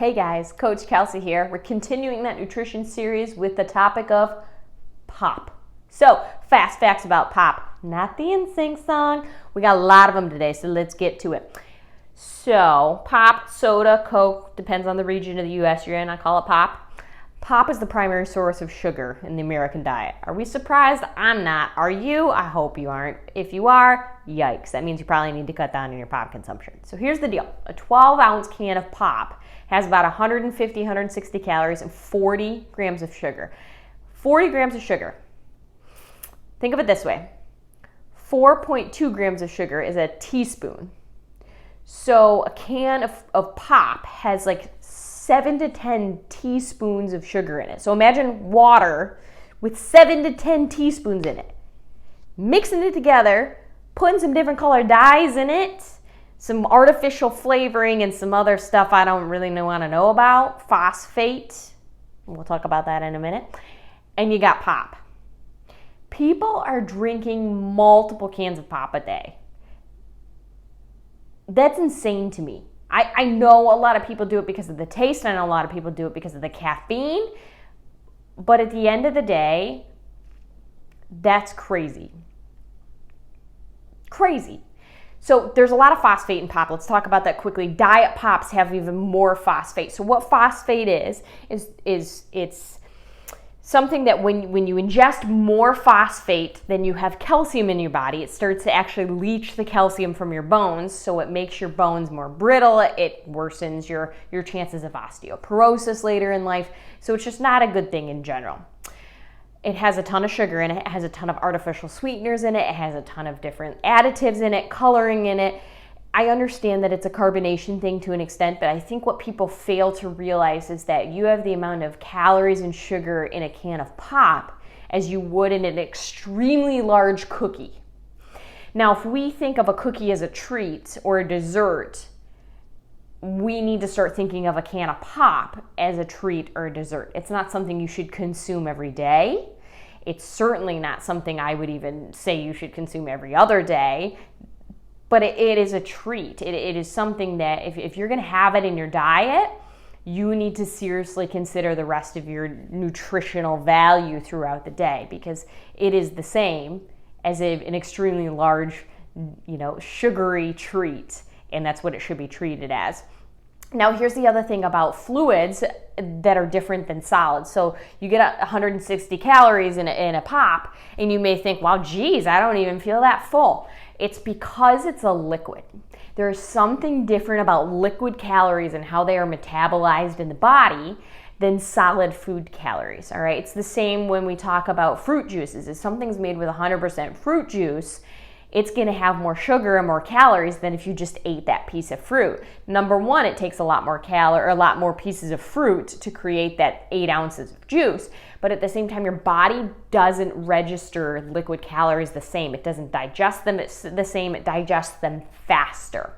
Hey guys, Coach Kelsey here. We're continuing that nutrition series with the topic of pop. So, fast facts about pop. Not the NSYNC song. We got a lot of them today, so let's get to it. So, pop, soda, Coke, depends on the region of the U.S. you're in. I call it pop. Pop is the primary source of sugar in the American diet. Are we surprised? I'm not. Are you? I hope you aren't. If you are, yikes. That means you probably need to cut down on your pop consumption. So here's the deal. A 12-ounce can of pop has about 150, 160 calories and 40 grams of sugar. 40 grams of sugar. Think of it this way. 4.2 grams of sugar is a teaspoon. So a can of pop has like 7 to 10 teaspoons of sugar in it. So imagine water with 7 to 10 teaspoons in it. Mixing it together, putting some different colored dyes in it, some artificial flavoring and some other stuff I don't really want to know about, phosphate, we'll talk about that in a minute, and you got pop. People are drinking multiple cans of pop a day. That's insane to me. I know a lot of people do it because of the taste. I know a lot of people do it because of the caffeine. But at the end of the day, that's crazy. Crazy. So there's a lot of phosphate in pop. Let's talk about that quickly. Diet pops have even more phosphate. So what phosphate is it's something that when you ingest more phosphate than you have calcium in your body, it starts to actually leach the calcium from your bones, so it makes your bones more brittle. It worsens your chances of osteoporosis later in life. So it's just not a good thing in general. It has a ton of sugar in it. It has a ton of artificial sweeteners in it. It has a ton of different additives in it, coloring in it. I understand that it's a carbonation thing to an extent, but I think what people fail to realize is that you have the amount of calories and sugar in a can of pop as you would in an extremely large cookie. Now, if we think of a cookie as a treat or a dessert, we need to start thinking of a can of pop as a treat or a dessert. It's not something you should consume every day. It's certainly not something I would even say you should consume every other day. But it is a treat. It is something that if you're going to have it in your diet, you need to seriously consider the rest of your nutritional value throughout the day, because it is the same as an extremely large, sugary treat, and that's what it should be treated as. Now, here's the other thing about fluids that are different than solids. So you get 160 calories in a pop, and you may think, wow, geez, I don't even feel that full. It's because it's a liquid. There's something different about liquid calories and how they are metabolized in the body than solid food calories, all right? It's the same when we talk about fruit juices. If something's made with 100% fruit juice, it's going to have more sugar and more calories than if you just ate that piece of fruit. Number one, it takes a lot more pieces of fruit to create that 8 ounces of juice. But at the same time, your body doesn't register liquid calories the same. It doesn't digest them the same. It digests them faster.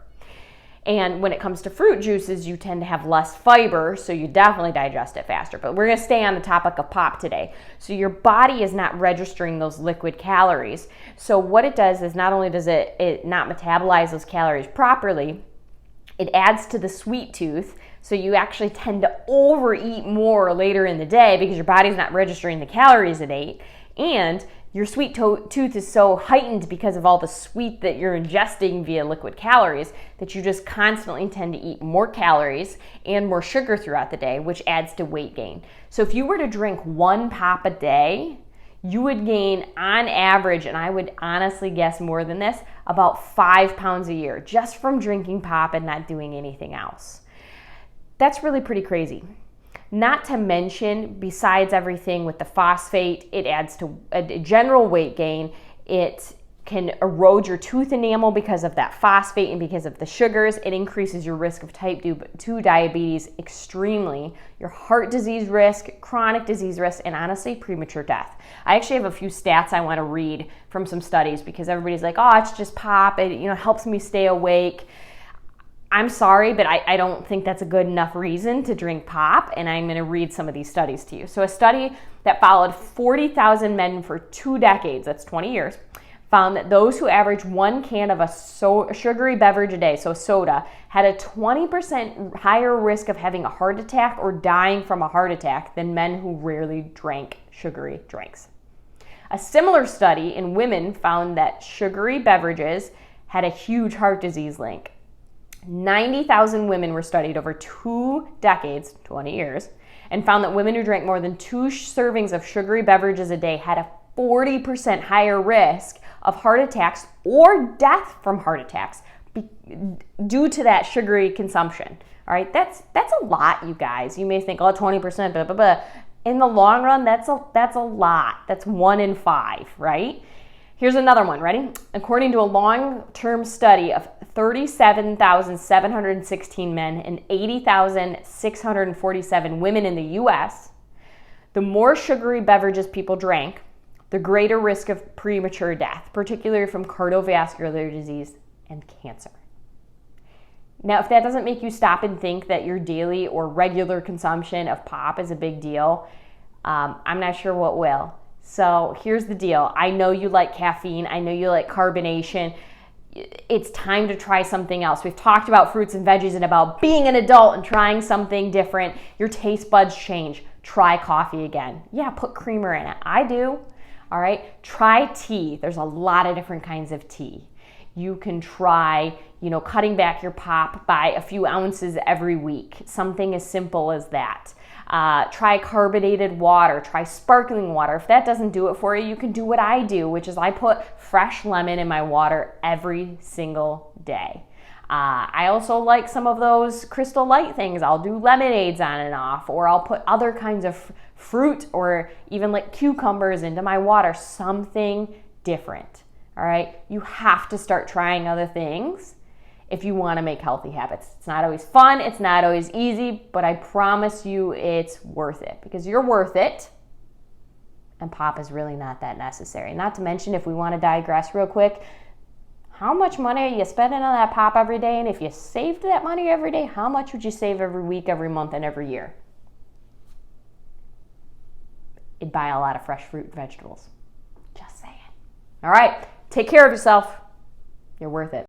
And when it comes to fruit juices, you tend to have less fiber, so you definitely digest it faster. But we're going to stay on the topic of pop today. So your body is not registering those liquid calories. So what it does is not only does it not metabolize those calories properly, it adds to the sweet tooth. So you actually tend to overeat more later in the day because your body's not registering the calories it ate. And your sweet tooth is so heightened because of all the sweet that you're ingesting via liquid calories that you just constantly tend to eat more calories and more sugar throughout the day, which adds to weight gain. So if you were to drink 1 pop a day, you would gain on average, and I would honestly guess more than this, about 5 pounds a year just from drinking pop and not doing anything else. That's really pretty crazy. Not to mention, besides everything with the phosphate, it adds to a general weight gain. It can erode your tooth enamel because of that phosphate and because of the sugars. It increases your risk of type 2 diabetes extremely, your heart disease risk, chronic disease risk, and honestly, premature death. I actually have a few stats I want to read from some studies because everybody's like, oh, it's just pop. It helps me stay awake. I'm sorry, but I don't think that's a good enough reason to drink pop, and I'm going to read some of these studies to you. So a study that followed 40,000 men for 2 decades, that's 20 years, found that those who averaged one can of a sugary beverage a day, so soda, had a 20% higher risk of having a heart attack or dying from a heart attack than men who rarely drank sugary drinks. A similar study in women found that sugary beverages had a huge heart disease link. 90,000 women were studied over 2 decades, 20 years, and found that women who drank more than 2 servings of sugary beverages a day had a 40% higher risk of heart attacks or death from heart attacks due to that sugary consumption. All right, that's a lot, you guys. You may think, oh, 20%, blah, blah, blah. In the long run, that's a lot. That's 1 in 5, right? Here's another one, ready? According to a long-term study of 37,716 men and 80,647 women in the U.S., the more sugary beverages people drank, the greater risk of premature death, particularly from cardiovascular disease and cancer. Now, if that doesn't make you stop and think that your daily or regular consumption of pop is a big deal, I'm not sure what will. So here's the deal. I know you like caffeine. I know you like carbonation. It's time to try something else. We've talked about fruits and veggies and about being an adult and trying something different. Your taste buds change. Try coffee again. Yeah, put creamer in it. I do. All right. Try tea. There's a lot of different kinds of tea. You can try, cutting back your pop by a few ounces every week. Something as simple as that. Try carbonated water, try sparkling water. If that doesn't do it for you, you can do what I do, which is I put fresh lemon in my water every single day. I also like some of those Crystal Light things. I'll do lemonades on and off, or I'll put other kinds of fruit or even like cucumbers into my water, something different. All right, you have to start trying other things if you want to make healthy habits. It's not always fun, it's not always easy, but I promise you it's worth it because you're worth it. And pop is really not that necessary. Not to mention, if we want to digress real quick, how much money are you spending on that pop every day? And if you saved that money every day, how much would you save every week, every month, and every year? You'd buy a lot of fresh fruit and vegetables. Just saying. All right, take care of yourself. You're worth it.